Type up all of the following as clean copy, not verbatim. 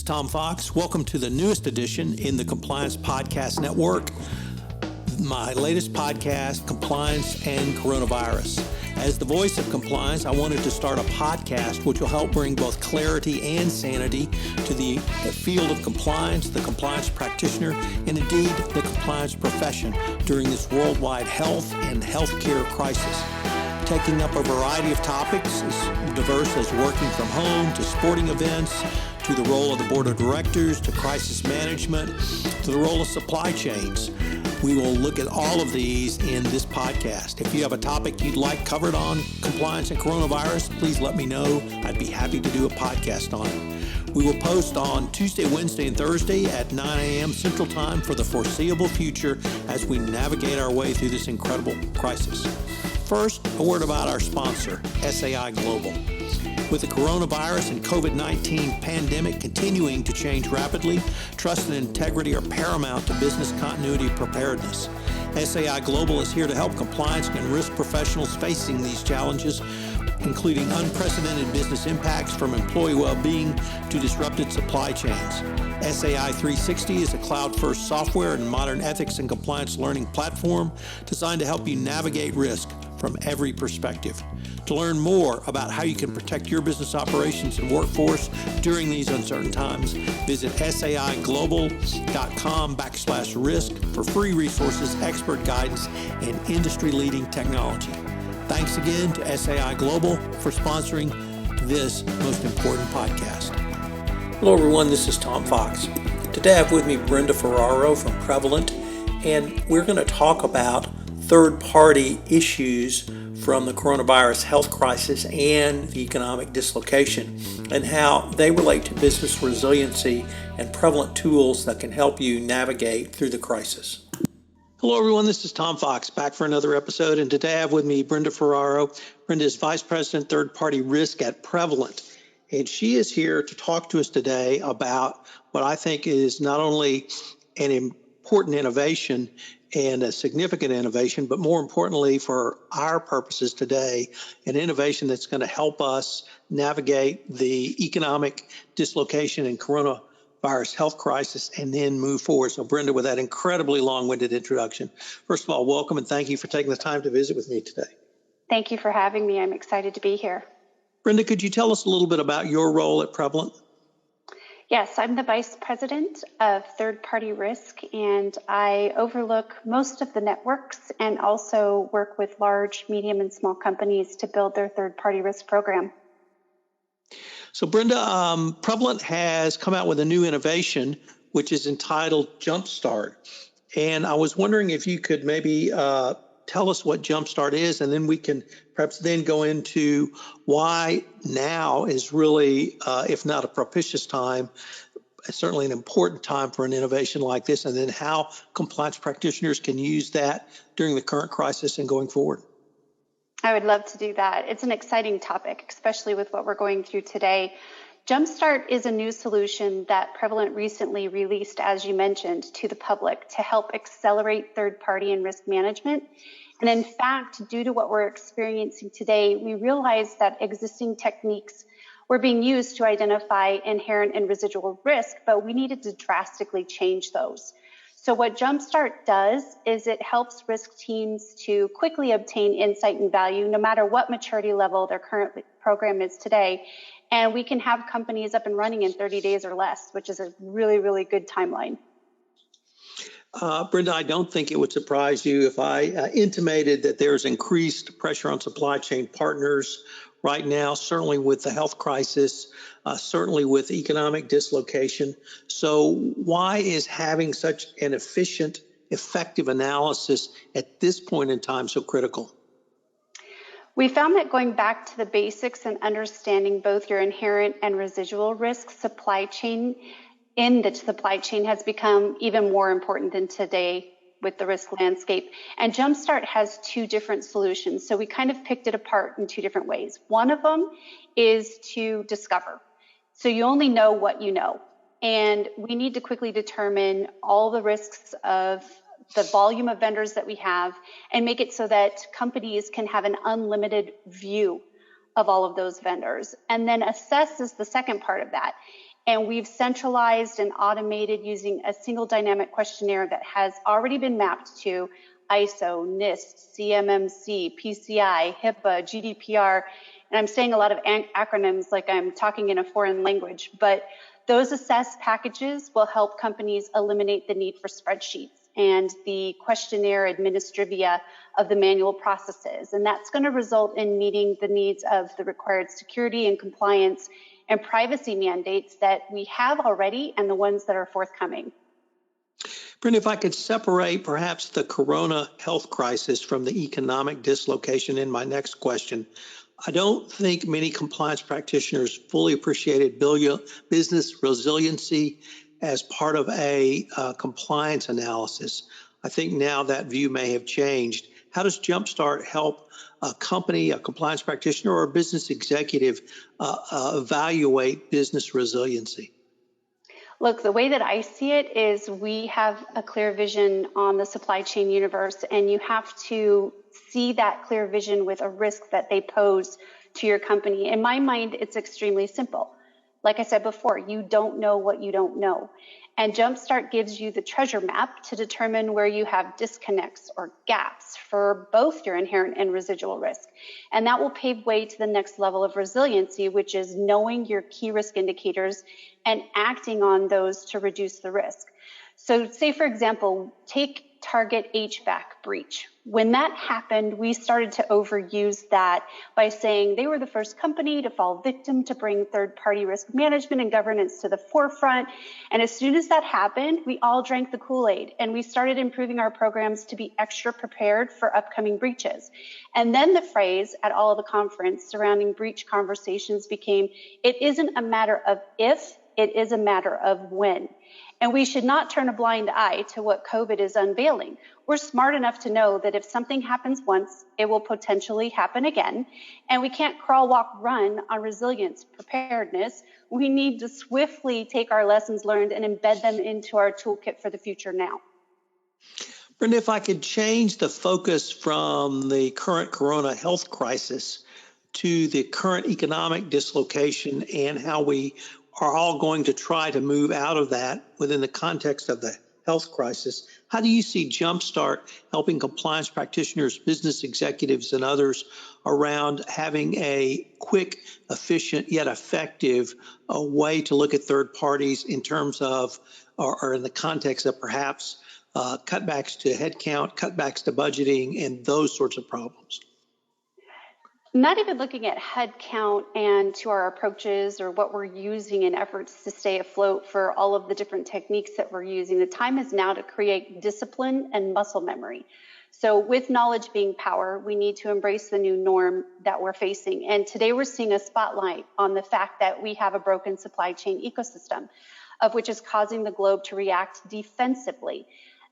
is Tom Fox. Welcome to the newest edition in the Compliance Podcast Network, my latest podcast, Compliance and Coronavirus. As the voice of compliance, I wanted to start a podcast which will help bring both clarity and sanity to the field of compliance, the compliance practitioner, and indeed the compliance profession during this worldwide health and healthcare crisis. Taking up a variety of topics as diverse as working from home to sporting events, to the role of the board of directors, to crisis management, to the role of supply chains. We will look at all of these in this podcast. If you have a topic you'd like covered on compliance and coronavirus, please let me know. I'd be happy to do a podcast on it. We will post on Tuesday, Wednesday, and Thursday at 9 a.m. Central Time for the foreseeable future as we navigate our way through this incredible crisis. First, a word about our sponsor, SAI Global. With the coronavirus and COVID-19 pandemic continuing to change rapidly, trust and integrity are paramount to business continuity preparedness. SAI Global is here to help compliance and risk professionals facing these challenges, including unprecedented business impacts from employee well-being to disrupted supply chains. SAI 360 is a cloud-first software and modern ethics and compliance learning platform designed to help you navigate risk from every perspective. To learn more about how you can protect your business operations and workforce during these uncertain times, visit saiglobal.com/risk for free resources, expert guidance, and industry-leading technology. Thanks again to SAI Global for sponsoring this most important podcast. Hello everyone, this is Tom Fox. Today I have with me Brenda Ferraro from Prevalent, and we're going to talk about third-party issues from the coronavirus health crisis and the economic dislocation, and how they relate to business resiliency and prevalent tools that can help you navigate through the crisis. Hello everyone, this is Tom Fox back for another episode, and today I have with me Brenda Ferraro. Brenda is Vice President Third-Party Risk at Prevalent, and she is here to talk to us today about what I think is not only an important innovation and a significant innovation, but more importantly for our purposes today, an innovation that's going to help us navigate the economic dislocation and coronavirus health crisis and then move forward. So Brenda, with that incredibly long-winded introduction, first of all, welcome and thank you for taking the time to visit with me today. Thank you for having me. I'm excited to be here. Brenda, could you tell us a little bit about your role at Prevalent? Yes, I'm the Vice President of Third-Party Risk, and I overlook most of the networks and also work with large, medium, and small companies to build their third-party risk program. So Brenda, Prevalent has come out with a new innovation, which is entitled Jumpstart. And I was wondering if you could maybe tell us what Jumpstart is, and then we can perhaps then go into why now is really, if not a propitious time, certainly an important time for an innovation like this, and then how compliance practitioners can use that during the current crisis and going forward. I would love to do that. It's an exciting topic, especially with what we're going through today. Jumpstart is a new solution that Prevalent recently released, as you mentioned, to the public to help accelerate third-party and risk management. And in fact, due to what we're experiencing today, we realized that existing techniques were being used to identify inherent and residual risk, but we needed to drastically change those. So what Jumpstart does is it helps risk teams to quickly obtain insight and value, no matter what maturity level their current program is today. And we can have companies up and running in 30 days or less, which is a really, really good timeline. Brenda, I don't think it would surprise you if I intimated that there's increased pressure on supply chain partners right now, certainly with the health crisis, certainly with economic dislocation. So why is having such an efficient, effective analysis at this point in time so critical? We found that going back to the basics and understanding both your inherent and residual risk supply chain has become even more important than today with the risk landscape. And Jumpstart has two different solutions. So we kind of picked it apart in two different ways. One of them is to discover. So you only know what you know. And we need to quickly determine all the risks of the volume of vendors that we have and make it so that companies can have an unlimited view of all of those vendors. And then assess is the second part of that. And we've centralized and automated using a single dynamic questionnaire that has already been mapped to ISO, NIST, CMMC, PCI, HIPAA, GDPR. And I'm saying a lot of acronyms like I'm talking in a foreign language, but those assessed packages will help companies eliminate the need for spreadsheets and the questionnaire administrivia of the manual processes. And that's going to result in meeting the needs of the required security and compliance and privacy mandates that we have already and the ones that are forthcoming. Brenda, if I could separate perhaps the corona health crisis from the economic dislocation in my next question, I don't think many compliance practitioners fully appreciated business resiliency as part of a compliance analysis. I think now that view may have changed. How does Jumpstart help a company, a compliance practitioner, or a business executive evaluate business resiliency? Look, the way that I see it is we have a clear vision on the supply chain universe, and you have to see that clear vision with a risk that they pose to your company. In my mind, it's extremely simple. Like I said before, you don't know what you don't know. And Jumpstart gives you the treasure map to determine where you have disconnects or gaps for both your inherent and residual risk. And that will pave way to the next level of resiliency, which is knowing your key risk indicators and acting on those to reduce the risk. So say, for example, take Target HVAC breach. When that happened, we started to overuse that by saying they were the first company to fall victim to bring third-party risk management and governance to the forefront. And as soon as that happened, we all drank the Kool-Aid and we started improving our programs to be extra prepared for upcoming breaches. And then the phrase at all of the conference surrounding breach conversations became, it isn't a matter of if, it is a matter of when. And we should not turn a blind eye to what COVID is unveiling. We're smart enough to know that if something happens once, it will potentially happen again. And we can't crawl, walk, run on resilience, preparedness. We need to swiftly take our lessons learned and embed them into our toolkit for the future now. Brenda, if I could change the focus from the current corona health crisis to the current economic dislocation and how we are all going to try to move out of that within the context of the health crisis, how do you see Jumpstart helping compliance practitioners, business executives, and others around having a quick, efficient, yet effective way to look at third parties in terms of, or in the context of perhaps cutbacks to headcount, cutbacks to budgeting, and those sorts of problems? Not even looking at head count and to our approaches or what we're using in efforts to stay afloat for all of the different techniques that we're using. The time is now to create discipline and muscle memory. So with knowledge being power, we need to embrace the new norm that we're facing. And today we're seeing a spotlight on the fact that we have a broken supply chain ecosystem, of which is causing the globe to react defensively.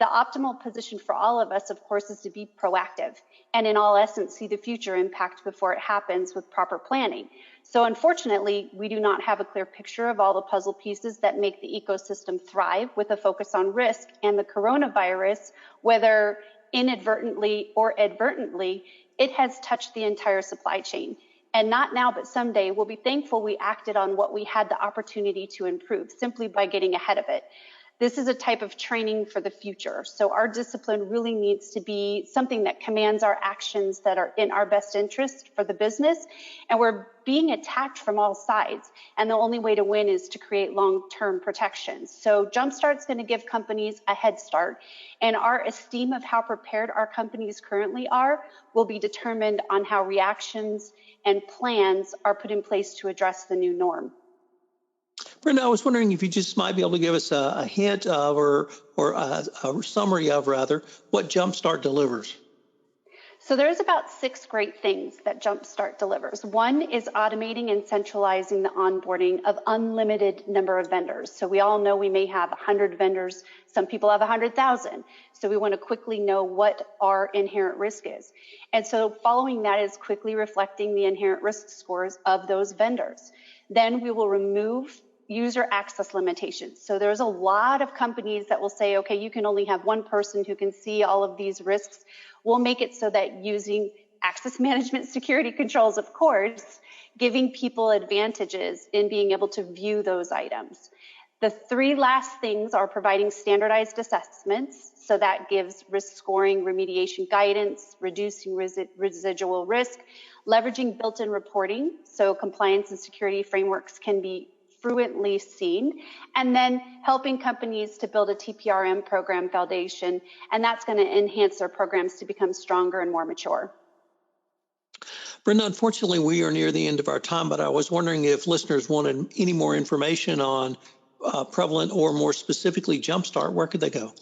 The optimal position for all of us, of course, is to be proactive and in all essence, see the future impact before it happens with proper planning. So unfortunately, we do not have a clear picture of all the puzzle pieces that make the ecosystem thrive with a focus on risk, and the coronavirus, whether inadvertently or advertently, it has touched the entire supply chain. And not now, but someday, we'll be thankful we acted on what we had the opportunity to improve simply by getting ahead of it. This is a type of training for the future. So our discipline really needs to be something that commands our actions that are in our best interest for the business. And we're being attacked from all sides. And the only way to win is to create long-term protections. So Jumpstart's going to give companies a head start. And our esteem of how prepared our companies currently are will be determined on how reactions and plans are put in place to address the new norm. Brenda, I was wondering if you just might be able to give us a hint of or a summary of, rather, what Jumpstart delivers. So there's about 6 great things that Jumpstart delivers. One is automating and centralizing the onboarding of unlimited number of vendors. So we all know we may have 100 vendors. Some people have 100,000. So we want to quickly know what our inherent risk is. And so following that is quickly reflecting the inherent risk scores of those vendors. Then we will remove user access limitations. So there's a lot of companies that will say, okay, you can only have one person who can see all of these risks. We'll make it so that using access management security controls, of course, giving people advantages in being able to view those items. The three last things are providing standardized assessments. So that gives risk scoring, remediation guidance, reducing residual risk, leveraging built-in reporting so compliance and security frameworks can be fluently seen, and then helping companies to build a TPRM program foundation, and that's going to enhance their programs to become stronger and more mature. Brenda, unfortunately, we are near the end of our time, but I was wondering if listeners wanted any more information on Prevalent or more specifically Jumpstart, where could they go?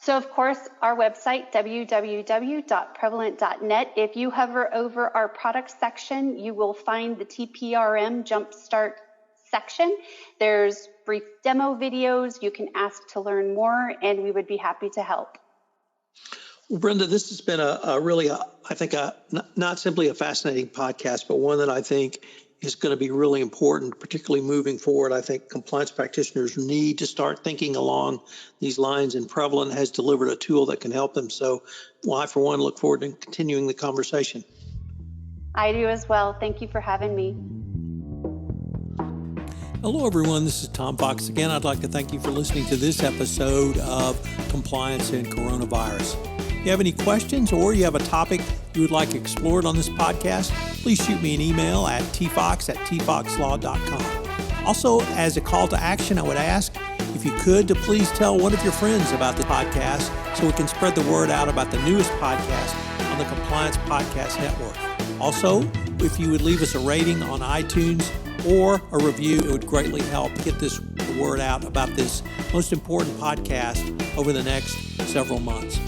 So, of course, our website, www.prevalent.net. If you hover over our product section, you will find the TPRM Jumpstart section. There's brief demo videos. You can ask to learn more, and we would be happy to help. Well, Brenda, this has been a really, I think, not simply a fascinating podcast, but one that I think is going to be really important, particularly moving forward. I think compliance practitioners need to start thinking along these lines, and Prevalent has delivered a tool that can help them. So, well, I, for one, look forward to continuing the conversation. I do as well. Thank you for having me. Hello, everyone. This is Tom Fox again. I'd like to thank you for listening to this episode of Compliance and Coronavirus. If you have any questions or you have a topic you would like explored on this podcast, please shoot me an email at tfox@tfoxlaw.com. Also, as a call to action, I would ask if you could to please tell one of your friends about the podcast so we can spread the word out about the newest podcast on the Compliance Podcast Network. Also, if you would leave us a rating on iTunes or a review, it would greatly help get the word out about this most important podcast over the next several months.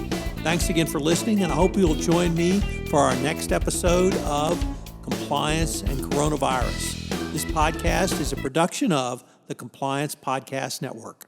Thanks again for listening, and I hope you'll join me for our next episode of Compliance and Coronavirus. This podcast is a production of the Compliance Podcast Network.